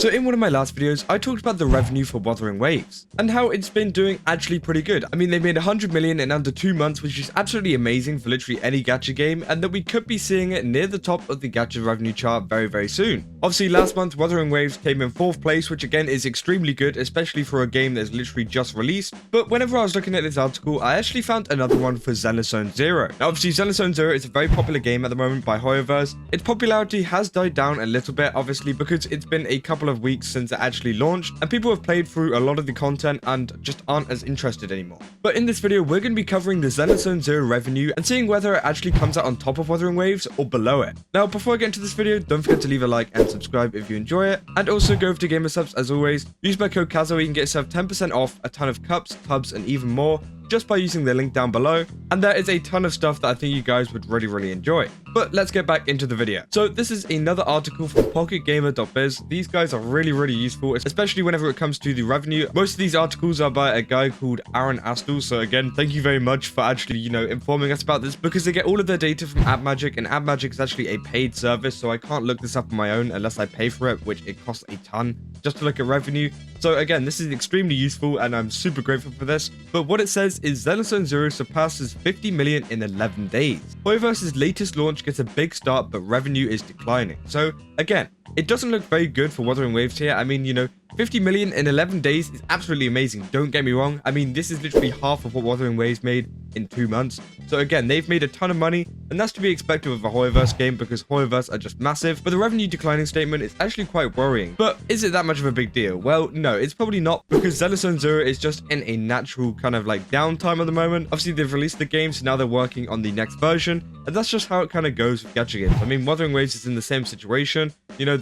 So in one of my last videos, I talked about the revenue for Wuthering Waves and how it's been doing actually pretty good. I mean, they made 100 million in under 2 months, which is absolutely amazing for literally any gacha game, and that we could be seeing it near the top of the gacha revenue chart very, very soon. Obviously, last month, Wuthering Waves came in 4th place, which again is extremely good, especially for a game that's literally just released. But whenever I was looking at this article, I actually found another one for Zenless Zone Zero. Now, obviously, Zenless Zone Zero is a very popular game at the moment by Hoyoverse. Its popularity has died down a little bit, obviously, because it's been a couple of weeks since it actually launched, and people have played through a lot of the content and just aren't as interested anymore. But in this video, we're going to be covering the Zenless Zone Zero revenue and seeing whether it actually comes out on top of Wuthering Waves or below it. Now, before I get into this video, don't forget to leave a like and subscribe if you enjoy it, and also go over to Gamersubs as always. Use my code KAZO, you can get yourself 10% off a ton of cups, tubs, and even more, just by using the link down below, and there is a ton of stuff that I think you guys would really enjoy. But let's get back into the video. So this is another article from pocketgamer.biz. These guys are really useful, especially whenever it comes to the revenue. Most of these articles are by a guy called Aaron Astle, so again, thank you very much for actually, informing us about this, because they get all of their data from AppMagic, and AppMagic is actually a paid service, so I can't look this up on my own unless I pay for it, which it costs a ton just to look at revenue. So again, this is extremely useful, and I'm super grateful for this. But what it says is Zenless Zone Zero surpasses 50 million in 11 days. Hoyoverse's latest launch gets a big start, but revenue is declining. So again, it doesn't look very good for Wuthering Waves here. I mean, 50 million in 11 days is absolutely amazing. Don't get me wrong. I mean, this is literally half of what Wuthering Waves made in 2 months. So again, they've made a ton of money, and that's to be expected with a Hoyoverse game because Hoyoverse are just massive. But the revenue declining statement is actually quite worrying. But is it that much of a big deal? Well, no, it's probably not, because Zenless Zone Zero is just in a natural kind of like downtime at the moment. Obviously, they've released the game, so now they're working on the next version, and that's just how it kind of goes with gacha games. I mean, Wuthering Waves is in the same situation.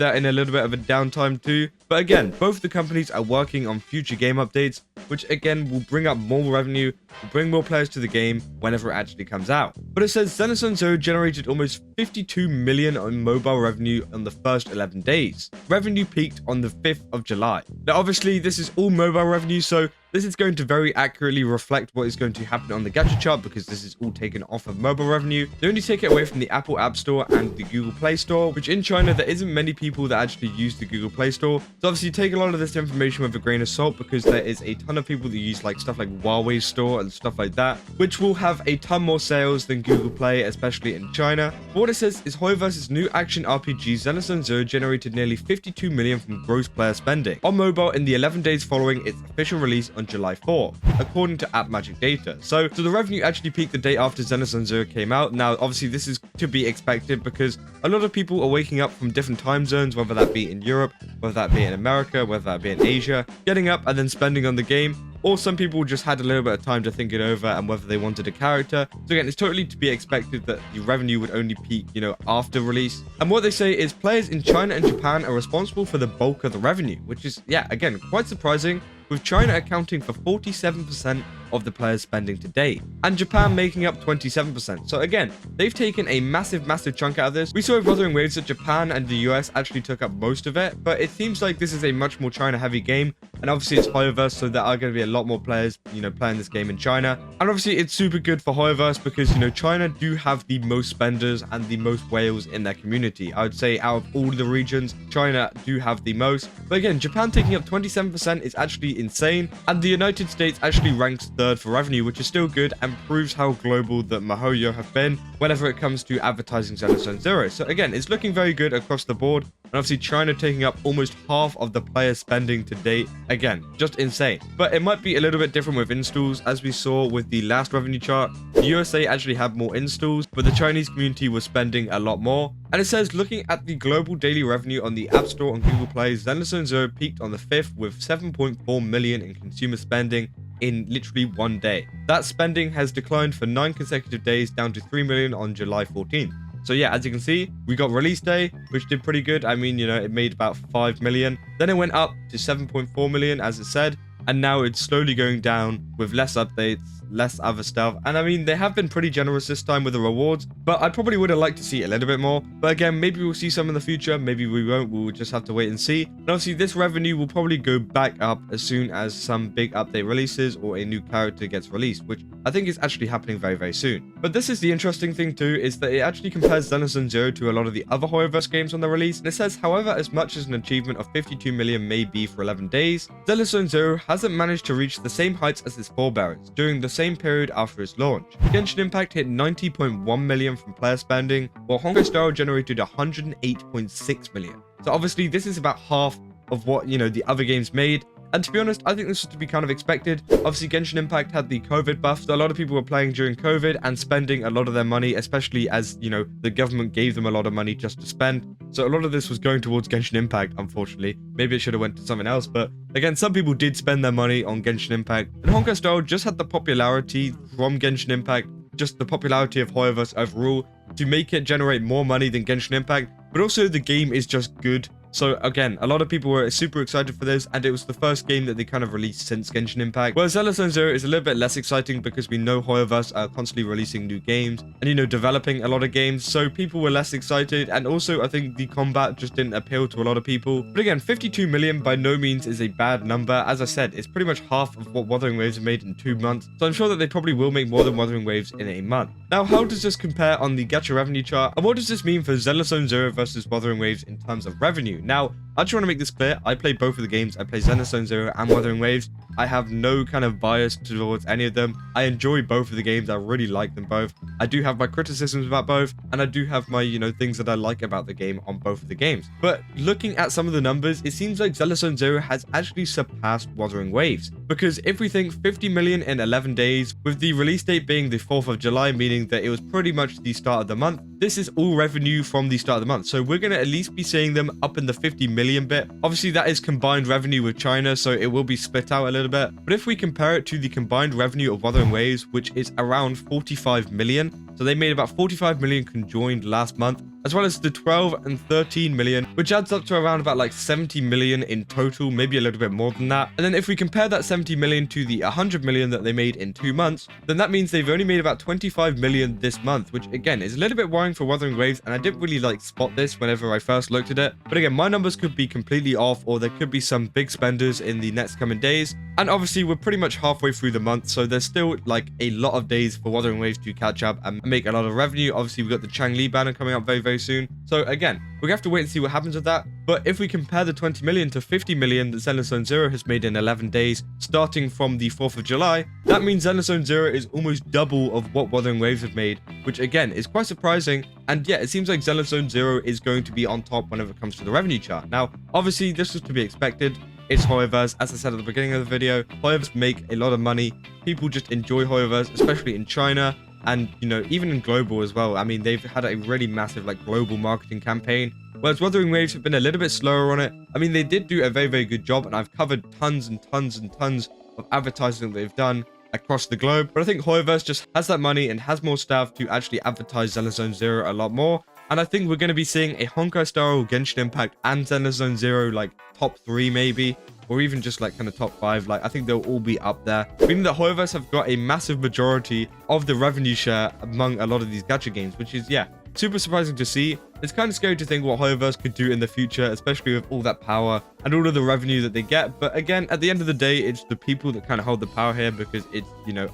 They're in a little bit of a downtime too. But again, both the companies are working on future game updates, which again will bring up more revenue, will bring more players to the game whenever it actually comes out. But it says Zenless Zone Zero generated almost 52 million on mobile revenue on the first 11 days. Revenue peaked on the 5th of July. Now, obviously, this is all mobile revenue, so this is going to very accurately reflect what is going to happen on the gacha chart, because this is all taken off of mobile revenue. They only take it away from the Apple App Store and the Google Play Store, which in China, there isn't many people that actually use the Google Play Store. So obviously take a lot of this information with a grain of salt, because there is a ton of people that use stuff like Huawei Store and stuff like that, which will have a ton more sales than Google Play, especially in China. But what it says is Hoyoverse's new action RPG Zenless Zone Zero generated nearly 52 million from gross player spending on mobile in the 11 days following its official release on July 4, according to AppMagic data. So the revenue actually peaked the day after Zenless Zone Zero came out. Now, obviously, this is to be expected because a lot of people are waking up from different time zones, whether that be in Europe, whether that be in America, whether that be in Asia, getting up and then spending on the game. Or some people just had a little bit of time to think it over and whether they wanted a character. So again, it's totally to be expected that the revenue would only peak, after release. And what they say is players in China and Japan are responsible for the bulk of the revenue, which is, yeah, again, quite surprising, with China accounting for 47% of the players' spending to date, and Japan making up 27%. So again, they've taken a massive chunk out of this. We saw with Wuthering Waves that Japan and the US actually took up most of it, but it seems like this is a much more China-heavy game, and obviously it's Hoyoverse, so there are going to be a lot more players, playing this game in China. And obviously it's super good for Hoyoverse because, China do have the most spenders and the most whales in their community. I would say out of all the regions, China do have the most. But again, Japan taking up 27% is actually insane, and the United States actually ranks 3rd for revenue, which is still good and proves how global that Mihoyo have been whenever it comes to advertising Zenless Zone Zero. So again, it's looking very good across the board, and obviously China taking up almost half of the player spending to date. Again, just insane. But it might be a little bit different with installs, as we saw with the last revenue chart. The USA actually had more installs, but the Chinese community was spending a lot more. And it says, looking at the global daily revenue on the App Store and Google Play, Zenless Zone Zero peaked on the 5th with 7.4 million in consumer spending in literally 1 day. That spending has declined for 9 consecutive days, down to 3 million on July 14th. So yeah, as you can see, we got release day, which did pretty good. I mean, it made about 5 million. Then it went up to 7.4 million, as it said. And now it's slowly going down with less updates, less other stuff. And I mean, they have been pretty generous this time with the rewards, but I probably would have liked to see a little bit more. But again, maybe we'll see some in the future, maybe we won't. We'll just have to wait and see. And obviously this revenue will probably go back up as soon as some big update releases or a new character gets released, which I think it's actually happening very, very soon. But this is the interesting thing too, is that it actually compares Zenless Zone Zero to a lot of the other Hoyoverse games on the release, and it says, however, as much as an achievement of 52 million may be for 11 days, Zenless Zone Zero hasn't managed to reach the same heights as its forebearers during the same period after its launch. Genshin Impact hit 90.1 million from player spending, while Honkai Star Rail generated 108.6 million. So obviously this is about half of what, the other games made. And to be honest, I think this was to be kind of expected. Obviously, Genshin Impact had the COVID buff, so a lot of people were playing during COVID and spending a lot of their money, especially as, the government gave them a lot of money just to spend. So a lot of this was going towards Genshin Impact, unfortunately. Maybe it should have went to something else, but again, some people did spend their money on Genshin Impact. And Honkai Star Rail just had the popularity from Genshin Impact, just the popularity of Hoyoverse overall, to make it generate more money than Genshin Impact. But also, the game is just good. So again, a lot of people were super excited for this, and it was the first game that they kind of released since Genshin Impact. Whereas Zenless Zone Zero is a little bit less exciting because we know Hoyoverse are constantly releasing new games and, developing a lot of games. So people were less excited, and also I think the combat just didn't appeal to a lot of people. But again, 52 million by no means is a bad number. As I said, it's pretty much half of what Wuthering Waves have made in 2 months. So I'm sure that they probably will make more than Wuthering Waves in a month. Now, how does this compare on the Gacha Revenue chart? And what does this mean for Zenless Zone Zero versus Wuthering Waves in terms of revenue? Now, I just want to make this clear. I play both of the games. I play Zenless Zone Zero and Wuthering Waves. I have no kind of bias towards any of them. I enjoy both of the games. I really like them both. I do have my criticisms about both, and I do have my, things that I like about the game on both of the games. But looking at some of the numbers, it seems like Zenless Zone Zero has actually surpassed Wuthering Waves. Because if we think 50 million in 11 days, with the release date being the 4th of July, meaning that it was pretty much the start of the month, this is all revenue from the start of the month. So we're going to at least be seeing them up in the 50 million bit. Obviously, that is combined revenue with China, so it will be split out a little bit. But if we compare it to the combined revenue of Wuthering Waves, which is around 45 million, so they made about 45 million conjoined last month, as well as the 12 and 13 million, which adds up to around about like 70 million in total, maybe a little bit more than that. And then if we compare that 70 million to the 100 million that they made in 2 months, then that means they've only made about 25 million this month, which again is a little bit worrying for Wuthering Waves, and I didn't really spot this whenever I first looked at it. But again, my numbers could be completely off, or there could be some big spenders in the next coming days. And obviously, we're pretty much halfway through the month, so there's still a lot of days for Wuthering Waves to catch up and make a lot of revenue. Obviously, we've got the Changli banner coming up very, very soon. So again, we're gonna have to wait and see what happens with that. But if we compare the 20 million to 50 million that Zenless Zone Zero has made in 11 days, starting from the 4th of July, that means Zenless Zone Zero is almost double of what Wuthering Waves have made, which again is quite surprising. And yeah, it seems like Zenless Zone Zero is going to be on top whenever it comes to the revenue chart. Now, obviously, this was to be expected. It's Hoyoverse. As I said at the beginning of the video, Hoyoverse make a lot of money. People just enjoy Hoyoverse, especially in China. And, even in global as well. I mean, they've had a really massive, global marketing campaign. Whereas Wuthering Waves have been a little bit slower on it. I mean, they did do a very, very good job. And I've covered tons and tons and tons of advertising that they've done across the globe. But I think Hoyoverse just has that money and has more staff to actually advertise Zenless Zone Zero a lot more. And I think we're going to be seeing a Honkai Star Rail, Genshin Impact, and Zenless Zone Zero, top 3 maybe. Or even just kind of top 5. I think they'll all be up there. Meaning that Hoyoverse have got a massive majority of the revenue share among a lot of these gacha games, which is, yeah, super surprising to see. It's kind of scary to think what Hoyoverse could do in the future, especially with all that power and all of the revenue that they get. But again, at the end of the day, it's the people that kind of hold the power here, because it's,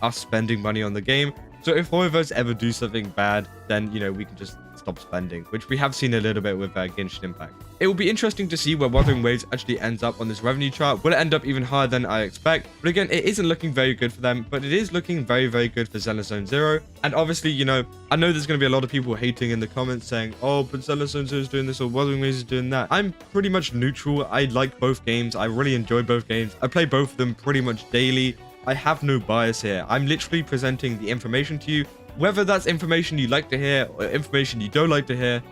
us spending money on the game. So if Hoyoverse ever do something bad, then, we can just stop spending, which we have seen a little bit with Genshin Impact. It will be interesting to see where Wuthering Waves actually ends up on this revenue chart. Will it end up even higher than I expect? But again, it isn't looking very good for them, but it is looking very, very good for Zenless Zone Zero. And obviously, I know there's going to be a lot of people hating in the comments saying, oh, but Zenless Zone Zero is doing this or Wuthering Waves is doing that. I'm pretty much neutral. I like both games. I really enjoy both games. I play both of them pretty much daily. I have no bias here. I'm literally presenting the information to you. Whether that's information you like to hear or information you don't like to hear,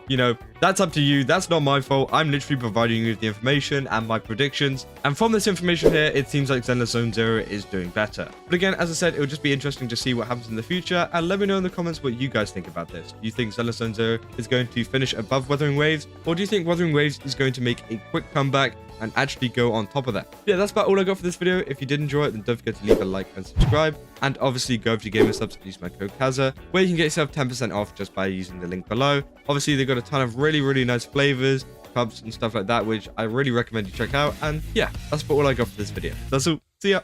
that's up to you. That's not my fault. I'm literally providing you with the information and my predictions. And from this information here, it seems like Zenless Zone Zero is doing better. But again, as I said, it will just be interesting to see what happens in the future. And let me know in the comments what you guys think about this. Do you think Zenless Zone Zero is going to finish above Wuthering Waves? Or do you think Wuthering Waves is going to make a quick comeback and actually go on top of that? Yeah, that's about all I got for this video. If you did enjoy it, then don't forget to leave a like and subscribe. And obviously go over to GamerSubs and use my code KAZA, where you can get yourself 10% off just by using the link below. Obviously, they've got a ton of really, really nice flavors, cups, and stuff like that, which I really recommend you check out. And yeah, that's about all I got for this video. That's all. See ya.